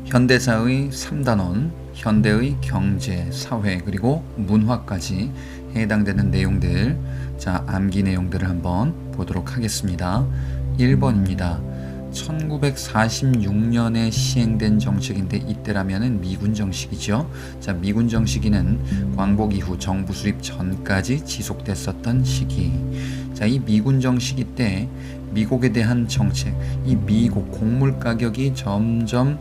현대사의 3단원, 현대의 경제, 사회, 그리고 문화까지 해당되는 내용들, 자, 암기 내용들을 한번 보도록 하겠습니다. 1번입니다. 1946년에 시행된 정책인데 이때라면은 미군 정식이죠. 자, 미군 정식이는 광복 이후 정부 수립 전까지 지속됐었던 시기. 자, 이 미군 정식이 때 미국에 대한 정책, 이 미국 곡물 가격이 점점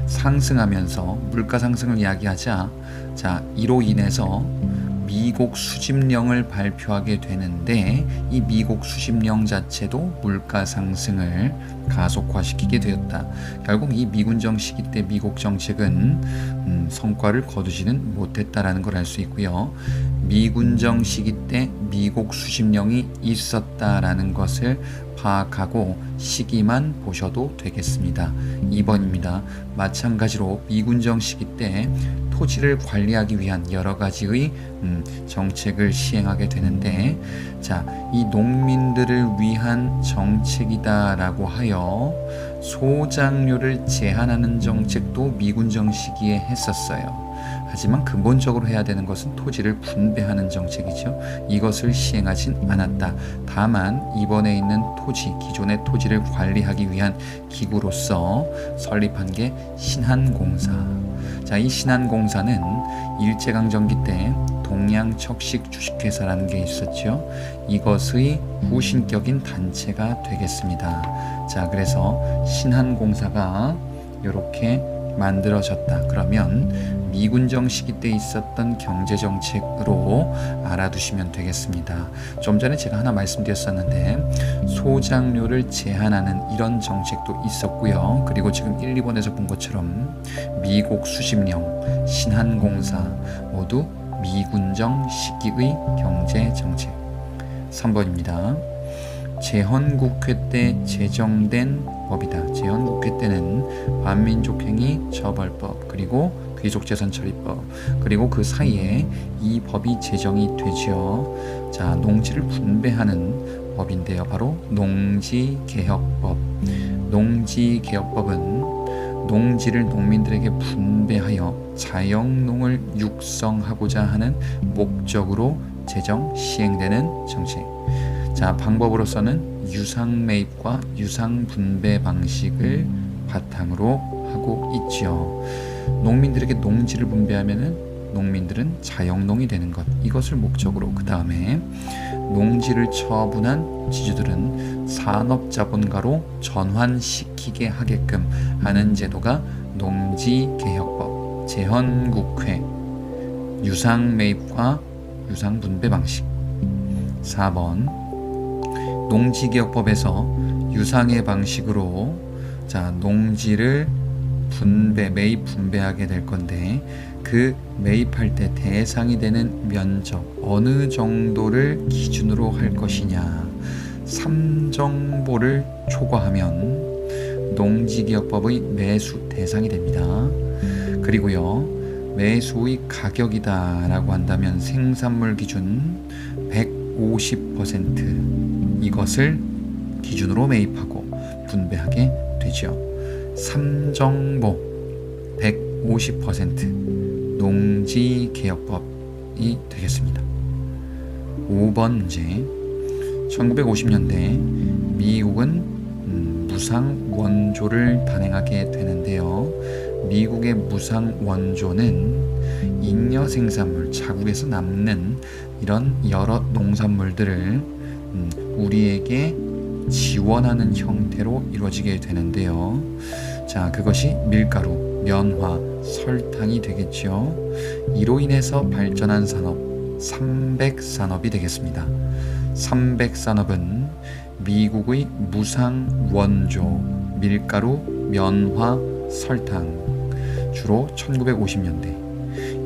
상승하면서 물가 상승을 이야기하자, 자, 이로 인해서 미국 수집령을 발표하게 되는데 이 미국 수집령 자체도 물가 상승을 가속화시키게 되었다. 결국 이 미군 정시기 때 미국 정책은 성과를 거두지는 못했다라는 걸 알 수 있고요. 미군 정시기 때 미국 수집령이 있었다라는 것을 파악하고 시기만 보셔도 되겠습니다. 2번입니다. 마찬가지로 미군 정시기 때 토지를 관리하기 위한 여러 가지의 정책을 시행하게 되는데, 자, 이 농민들을 위한 정책이다라고 하여 소작료를 제한하는 정책도 미군 정시기에 했었어요. 하지만 근본적으로 해야 되는 것은 토지를 분배하는 정책이죠. 이것을 시행하진 않았다. 다만 이번에 있는 토지, 기존의 토지를 관리하기 위한 기구로서 설립한 게 신한공사. 자, 이 신한공사는 일제강점기 때 동양척식 주식회사라는 게 있었죠. 이것의 후신격인 단체가 되겠습니다. 자, 그래서 신한공사가 이렇게 만들어졌다. 그러면 미군 정시기 때 있었던 경제정책으로 알아두시면 되겠습니다. 좀 전에 제가 하나 말씀드렸었는데 소작료를 제한하는 이런 정책도 있었고요. 그리고 지금 1, 2번에서 본 것처럼 미국 수집령, 신한공사 모두 미군정 시기의 경제정책. 3번입니다. 제헌국회 때 제정된 법이다. 제헌국회 때는 반민족행위 처벌법, 그리고 귀족재산처리법, 그리고 그 사이에 이 법이 제정이 되죠. 자, 농지를 분배하는 법인데요. 바로 농지개혁법. 농지개혁법은 농지를 농민들에게 분배하여 자영농을 육성하고자 하는 목적으로 제정 시행되는 정책. 자, 방법으로서는 유상 매입과 유상 분배 방식을 바탕으로 하고 있죠. 농민들에게 농지를 분배하면은 농민들은 자영농이 되는 것, 이것을 목적으로, 그 다음에 농지를 처분한 지주들은 산업자본가로 전환시키게 하게끔 하는 제도가 농지개혁법, 제헌국회, 유상매입과 유상분배 방식. 4번 농지개혁법에서 유상의 방식으로, 자, 농지를 매입 분배하게 될 건데 그 매입할 때 대상이 되는 면적 어느 정도를 기준으로 할 것이냐, 3정보를 초과하면 농지개혁법의 매수 대상이 됩니다. 그리고요, 매수의 가격이다 라고 한다면 생산물 기준 150% 이것을 기준으로 매입하고 분배하게 되죠. 3정보 150% 농지개혁법이 되겠습니다. 5번 문제. 1950년대 미국은 무상 원조를 단행하게 되는데요. 미국의 무상 원조는 잉여 생산물, 자국에서 남는 이런 여러 농산물들을 우리에게 지원하는 형태로 이루어지게 되는데요. 자, 그것이 밀가루, 면화, 설탕이 되겠죠. 이로 인해서 발전한 산업, 삼백산업이 되겠습니다. 삼백산업은 미국의 무상 원조, 밀가루, 면화, 설탕, 주로 1950년대.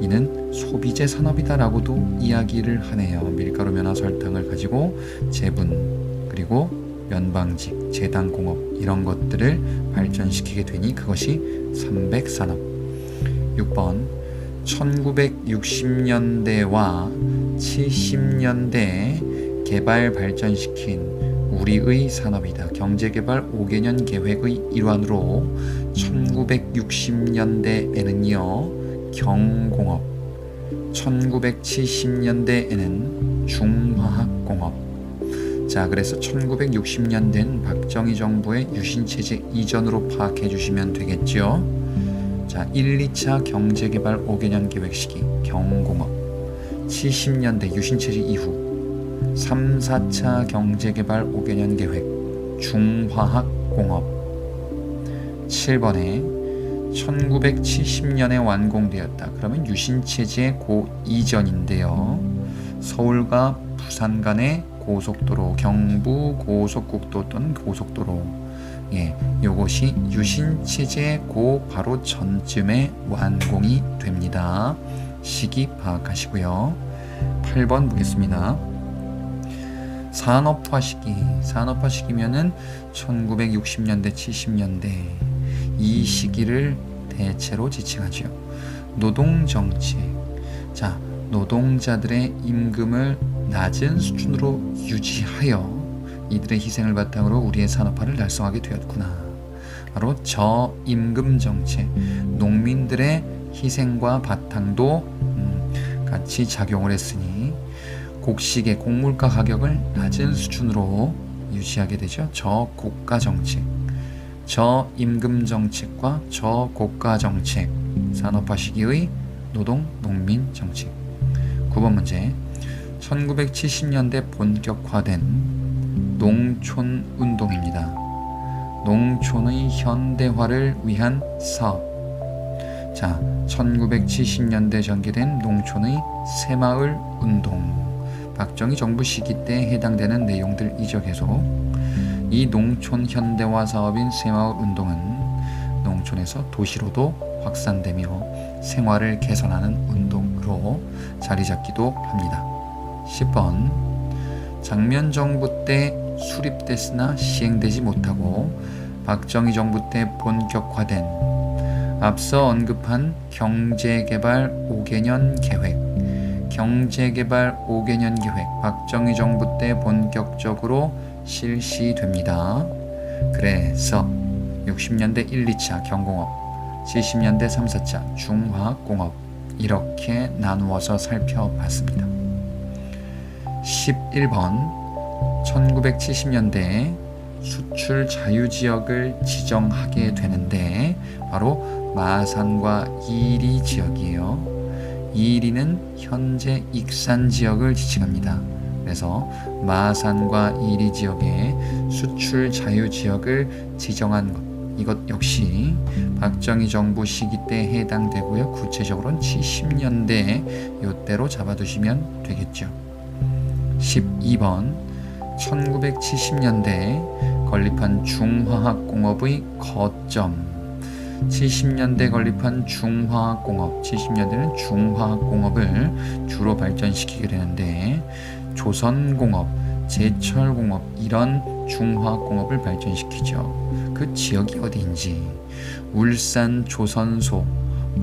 이는 소비재 산업이다라고도 이야기를 하네요. 밀가루, 면화, 설탕을 가지고 제분, 그리고 면방직, 제당공업 이런 것들을 발전시키게 되니 그것이 삼백산업. 6번 1960년대와 70년대에 개발 발전시킨 우리의 산업이다. 경제개발 5개년 계획의 일환으로 1960년대에는요 경공업, 1970년대에는 중화학공업. 자, 그래서 1960년대는 박정희 정부의 유신체제 이전으로 파악해 주시면 되겠죠. 자, 1, 2차 경제개발 5개년 계획 시기 경공업, 70년대 유신체제 이후 3, 4차 경제개발 5개년 계획 중화학공업. 7번에 1970년에 완공되었다. 그러면 유신체제 고 이전인데요. 서울과 부산 간의 고속도로, 경부 고속국도 또는 고속도로, 요것이 유신체제 고 바로 전쯤에 완공이 됩니다. 시기 파악하시고요. 8번 보겠습니다. 산업화 시기면은 1960년대, 70년대 이 시기를 대체로 지칭하죠. 노동정책. 자, 노동자들의 임금을 낮은 수준으로 유지하여 이들의 희생을 바탕으로 우리의 산업화를 달성하게 되었구나. 바로 저임금 정책. 농민들의 희생과 바탕도 같이 작용을 했으니 곡식의 곡물가 가격을 낮은 수준으로 유지하게 되죠. 저고가 정책. 저임금 정책과 저고가 정책, 산업화 시기의 노동, 농민 정책. 9번 문제. 1970년대 본격화된 농촌 운동입니다. 농촌의 현대화를 위한 사업. 자, 1970년대 전개된 농촌의 새마을 운동. 박정희 정부 시기 때 해당되는 내용들이죠. 계속. 이 농촌 현대화 사업인 새마을 운동은 농촌에서 도시로도 확산되며 생활을 개선하는 운동으로 자리 잡기도 합니다. 10번. 장면 정부 때 수립됐으나 시행되지 못하고 박정희 정부 때 본격화된 앞서 언급한 경제개발 5개년 계획. 경제개발 5개년 계획 박정희 정부 때 본격적으로 실시됩니다. 그래서 60년대 1, 2차 경공업, 70년대 3, 4차 중화공업 이렇게 나누어서 살펴봤습니다. 11번 1970년대에 수출 자유지역을 지정하게 되는데 바로 마산과 이리 지역이에요. 이리는 현재 익산 지역을 지칭합니다. 그래서 마산과 이리 지역에 수출 자유 지역을 지정한 것, 이것 역시 박정희 정부 시기 때 해당되고요. 구체적으로는 70년대 요때로 잡아두시면 되겠죠. 12번 1970년대에 건립한 중화학공업의 거점. 70년대 건립한 중화학공업, 70년대는 중화학공업을 주로 발전시키게 되는데 조선공업, 제철공업 이런 중화학공업을 발전시키죠. 그 지역이 어디인지 울산 조선소,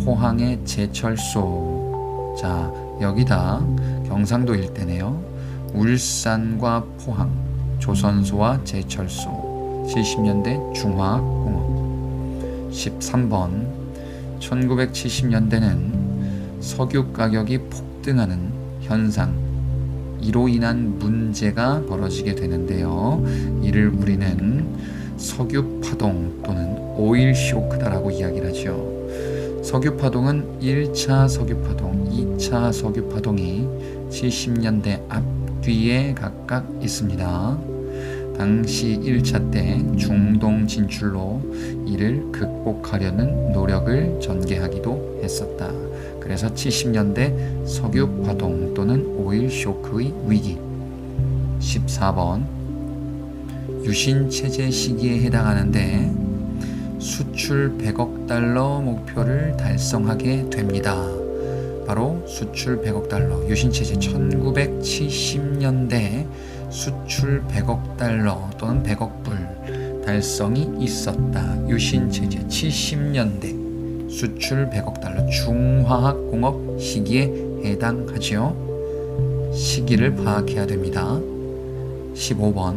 포항의 제철소. 자, 여기다 경상도 일대네요. 울산과 포항, 조선소와 제철소, 70년대 중화학공업. 13번 1970년대는 석유 가격이 폭등하는 현상, 이로 인한 문제가 벌어지게 되는데요. 이를 우리는 석유 파동 또는 오일 쇼크다라고 이야기를 하죠. 석유 파동은 1차 석유 파동, 2차 석유 파동이 70년대 앞뒤에 각각 있습니다. 당시 1차 때 중동 진출로 이를 극복하려는 노력을 전개하기도 했었다. 그래서 70년대 석유 파동 또는 오일 쇼크의 위기. 14번 유신체제 시기에 해당하는데 수출 100억 달러 목표를 달성하게 됩니다. 바로 수출 100억 달러, 유신체제 1970년대 수출 100억 달러 또는 100억 불 달성이 있었다. 유신체제 70년대 수출 100억 달러 중화학공업 시기에 해당하지요. 시기를 파악해야 됩니다. 15번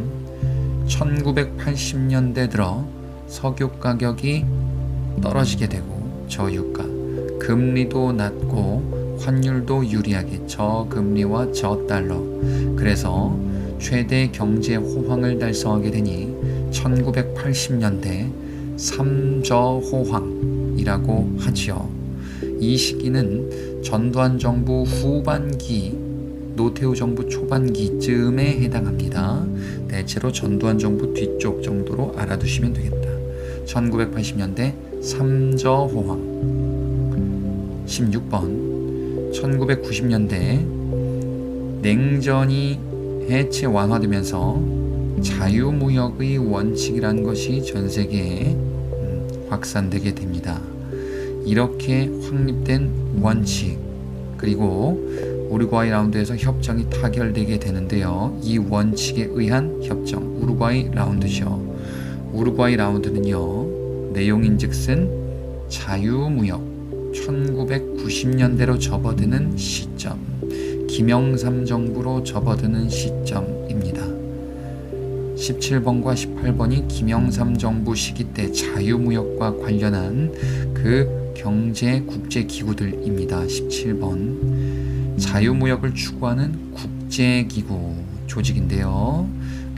1980년대 들어 석유 가격이 떨어지게 되고 저유가, 금리도 낮고 환율도 유리하게 저금리와 저달러, 그래서 최대 경제 호황을 달성하게 되니 1980년대 삼저호황이라고 하지요. 이 시기는 전두환 정부 후반기, 노태우 정부 초반기쯤에 해당합니다. 대체로 전두환 정부 뒤쪽 정도로 알아두시면 되겠다. 1980년대 삼저호황. 16번 1990년대 냉전이 해체 완화되면서 자유무역의 원칙이라는 것이 전 세계에 확산되게 됩니다. 이렇게 확립된 원칙, 그리고 우루과이 라운드에서 협정이 타결되게 되는데요. 이 원칙에 의한 협정, 우루과이 라운드죠. 우루과이 라운드는요, 내용인즉슨 자유무역 1990년대로 접어드는 시점, 김영삼 정부로 접어드는 시점입니다. 17번과 18번이 김영삼 정부 시기 때 자유무역과 관련한 그 경제 국제기구들입니다. 17번 자유무역을 추구하는 국제기구 조직인데요.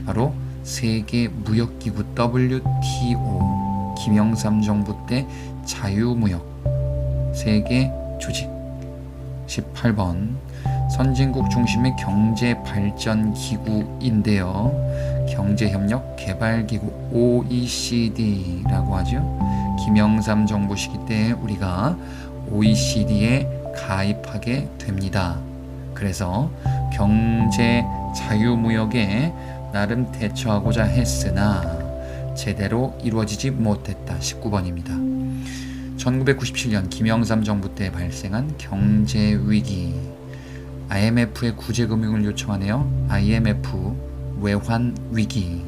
바로 세계무역기구 WTO, 김영삼 정부 때 자유무역 세계 조직. 18번 선진국 중심의 경제발전기구인데요. 경제협력 개발기구 OECD라고 하죠. 김영삼 정부 시기 때 우리가 OECD에 가입하게 됩니다. 그래서 경제 자유무역에 나름 대처하고자 했으나 제대로 이루어지지 못했다. 19번입니다. 1997년 김영삼 정부 때 발생한 경제위기, IMF에 구제금융을 요청하네요. IMF 외환위기,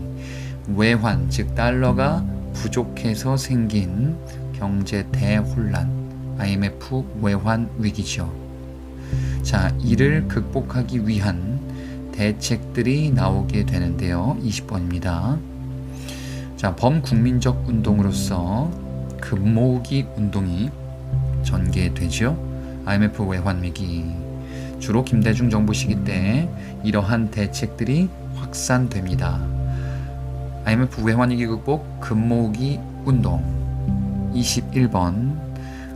외환 즉 달러가 부족해서 생긴 경제 대혼란, IMF 외환위기죠. 자, 이를 극복하기 위한 대책들이 나오게 되는데요. 20번입니다. 자, 범국민적 운동으로서 금모으기 운동이 전개되죠. IMF 외환위기, 주로 김대중 정부 시기 때 이러한 대책들이 확산됩니다. IMF 외환위기 극복 금모으기 운동. 21번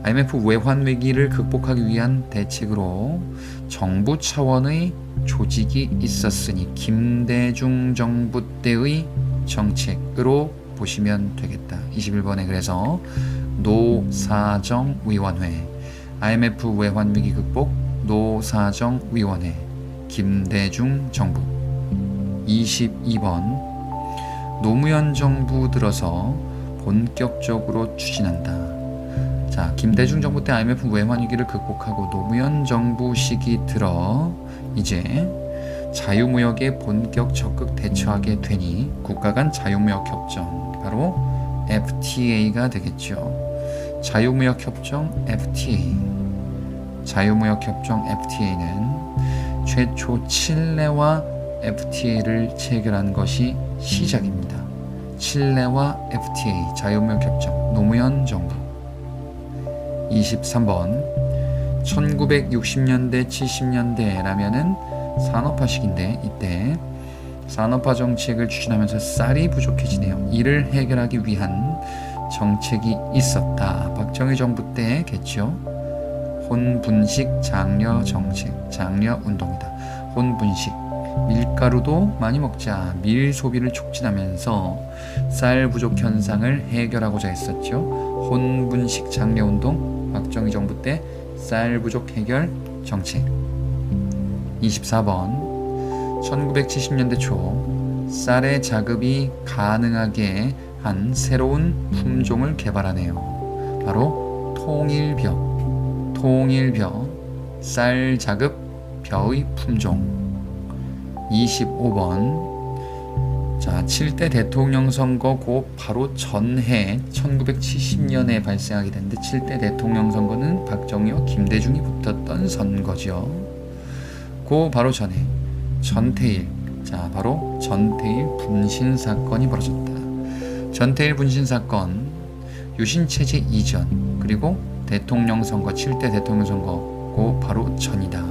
IMF 외환위기를 극복하기 위한 대책으로 정부 차원의 조직이 있었으니 김대중 정부 때의 정책으로 보시면 되겠다. 21번에 그래서 노사정위원회, IMF 외환위기 극복 노사정위원회, 김대중 정부. 22번 노무현 정부 들어서 본격적으로 추진한다. 자, 김대중 정부 때 IMF 외환위기를 극복하고 노무현 정부 시기 들어 이제 자유무역에 본격 적극 대처하게 되니 국가 간 자유무역 협정, 바로 FTA가 되겠죠. 자유무역 협정 FTA. 자유무역 협정 FTA는 최초 칠레와 FTA를 체결한 것이 시작입니다. 칠레와 FTA 자유무역 협정 노무현 정부. 23번 1960년대 70년대라면은 산업화 시기인데 이때 산업화 정책을 추진하면서 쌀이 부족해지네요. 이를 해결하기 위한 정책이 있었다. 박정희 정부 때겠죠. 혼분식 장려 정책, 장려 운동이다. 혼분식, 밀가루도 많이 먹자, 밀 소비를 촉진하면서 쌀 부족 현상을 해결하고자 했었죠. 혼분식 장려 운동, 박정희 정부 때 쌀 부족 해결 정책. 24번 1970년대 초 쌀의 자급이 가능하게 한 새로운 품종을 개발하네요. 바로 통일벼, 통일벼, 쌀 자급 벼의 품종. 25번 자, 7대 대통령 선거 그 바로 전해 1970년에 발생하게 됐는데 7대 대통령 선거는 박정희와 김대중이 붙었던 선거죠. 그 바로 전에 전태일, 자 바로 전태일 분신 사건이 벌어졌다. 전태일 분신 사건, 유신체제 이전, 그리고 대통령 선거, 7대 대통령 선거고 바로 전이다.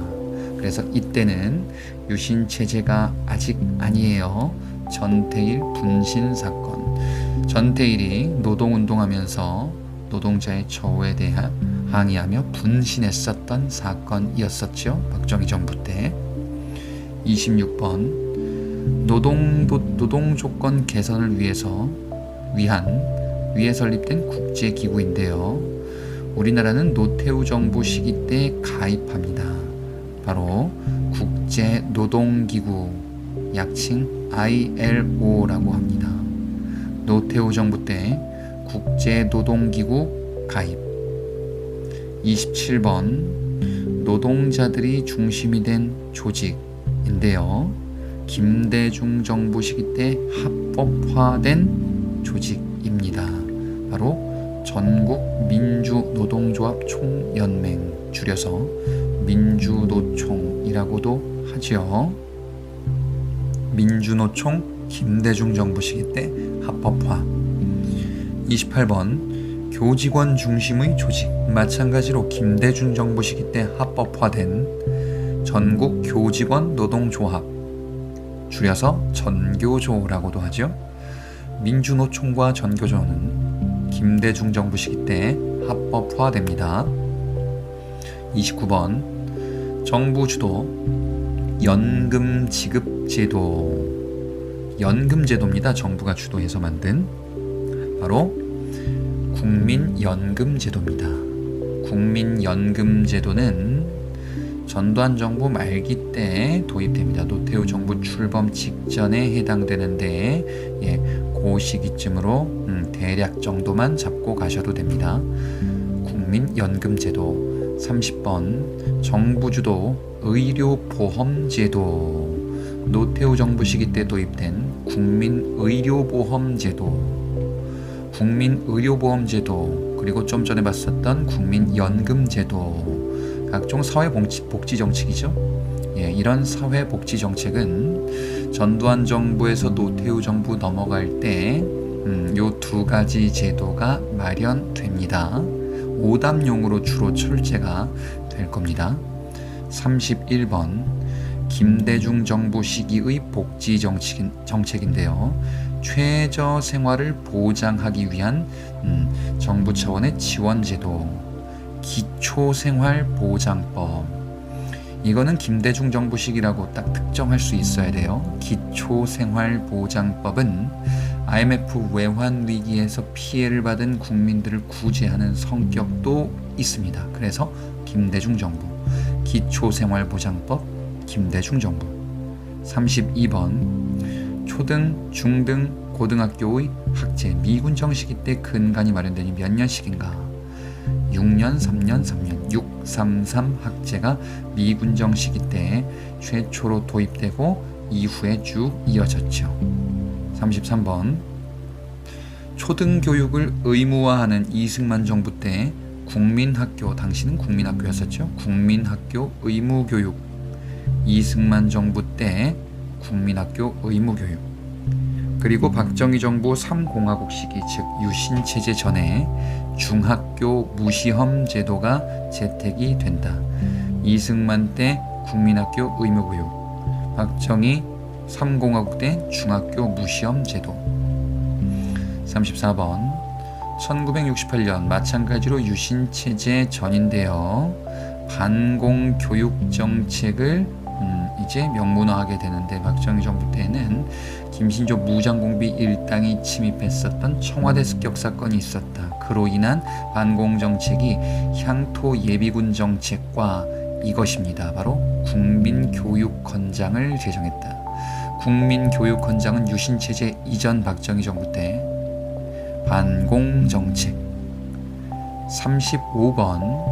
그래서 이때는 유신체제가 아직 아니에요. 전태일 분신 사건. 전태일이 노동운동하면서 노동자의 처우에 대해 항의하며 분신했었던 사건이었었죠. 박정희 정부 때. 26번 노동 조건 개선을 위해 설립된 국제기구인데요. 우리나라는 노태우 정부 시기 때 가입합니다. 바로 국제노동기구, 약칭 ILO라고 합니다. 노태우 정부 때 국제노동기구 가입. 27번 노동자들이 중심이 된 조직인데요. 김대중 정부 시기 때 합법화된 조직입니다. 바로 전국민주노동조합 총연맹, 줄여서 민주노총이라고도 하죠. 민주노총 김대중 정부 시기 때 합법화. 28번 교직원 중심의 조직, 마찬가지로 김대중 정부 시기 때 합법화된 전국 교직원 노동조합, 줄여서 전교조라고도 하죠. 민주노총과 전교조는 김대중 정부 시기 때 합법화됩니다. 29번 정부 주도 연금 지급 제도. 연금 제도입니다. 정부가 주도해서 만든 바로 국민연금 제도입니다. 국민연금 제도는 전두환 정부 말기 때 도입됩니다. 노태우 정부 출범 직전에 해당되는데 그 시기쯤으로 대략 정도만 잡고 가셔도 됩니다. 국민연금 제도. 30번 정부 주도 의료보험제도. 노태우 정부 시기 때 도입된 국민의료보험제도, 국민의료보험제도, 그리고 좀 전에 봤었던 국민연금제도, 각종 사회복지 정책이죠. 이런 사회복지 정책은 전두환 정부에서 노태우 정부 넘어갈 때 요 두 가지 제도가 마련됩니다. 오답용으로 주로 출제가 될 겁니다. 31번 김대중 정부 시기의 복지 정책인데요. 최저 생활을 보장하기 위한 정부 차원의 지원제도, 기초생활보장법. 이거는 김대중 정부 시기라고 딱 특정할 수 있어야 돼요. 기초생활보장법은 IMF 외환 위기에서 피해를 받은 국민들을 구제하는 성격도 있습니다. 그래서 김대중 정부, 기초생활보장법, 김대중 정부. 32번 초등, 중등, 고등학교의 학제 미군정 시기 때 근간이 마련되니 몇 년씩인가? 6년, 3년, 3년, 633 학제가 미군정 시기 때 최초로 도입되고 이후에 쭉 이어졌죠. 33번 초등교육을 의무화하는 이승만 정부 때 국민학교, 당시는 국민학교였었죠. 국민학교 의무교육. 이승만 정부 때 국민학교 의무교육. 그리고 박정희 정부 3공화국 시기, 즉 유신체제 전에 중학교 무시험 제도가 채택이 된다. 이승만 때 국민학교 의무교육, 박정희 3공화국 때 중학교 무시험 제도. 34번 1968년 마찬가지로 유신체제 전인데요. 반공교육정책을 이제 명문화하게 되는데, 박정희 정부 때는 김신조 무장공비 일당이 침입했었던 청와대 습격 사건이 있었다. 그로 인한 반공정책이 향토 예비군 정책과 이것입니다. 바로 국민교육헌장을 제정했다. 국민교육헌장은 유신체제 이전 박정희 정부 때 반공정책. 35번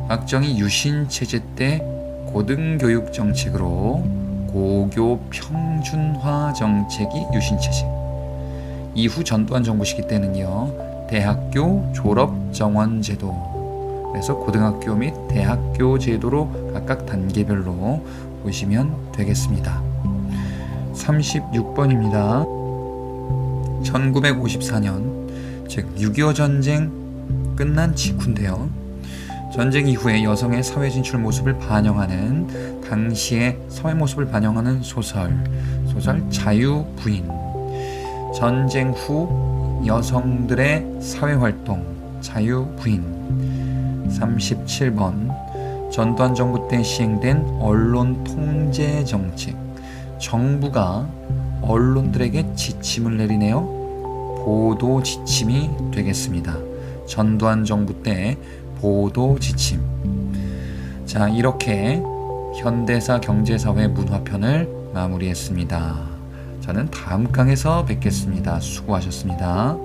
박정희 유신체제 때 고등교육 정책으로 고교 평준화 정책이 유신체제. 이후 전두환 정부 시기 때는요, 대학교 졸업 정원 제도. 그래서 고등학교 및 대학교 제도로 각각 단계별로 보시면 되겠습니다. 36번입니다. 1954년 즉 6.25 전쟁 끝난 직후인데요. 전쟁 이후에 여성의 사회 진출 모습을 반영하는 당시의 사회 모습을 반영하는 소설 자유부인, 전쟁 후 여성들의 사회활동 자유부인. 37번 전두환 정부 때 시행된 언론 통제 정책, 정부가 언론들에게 지침을 내리네요. 보도 지침이 되겠습니다. 전두환 정부 때 보도 지침. 자, 이렇게 현대사 경제사회 문화편을 마무리했습니다. 저는 다음 강에서 뵙겠습니다. 수고하셨습니다.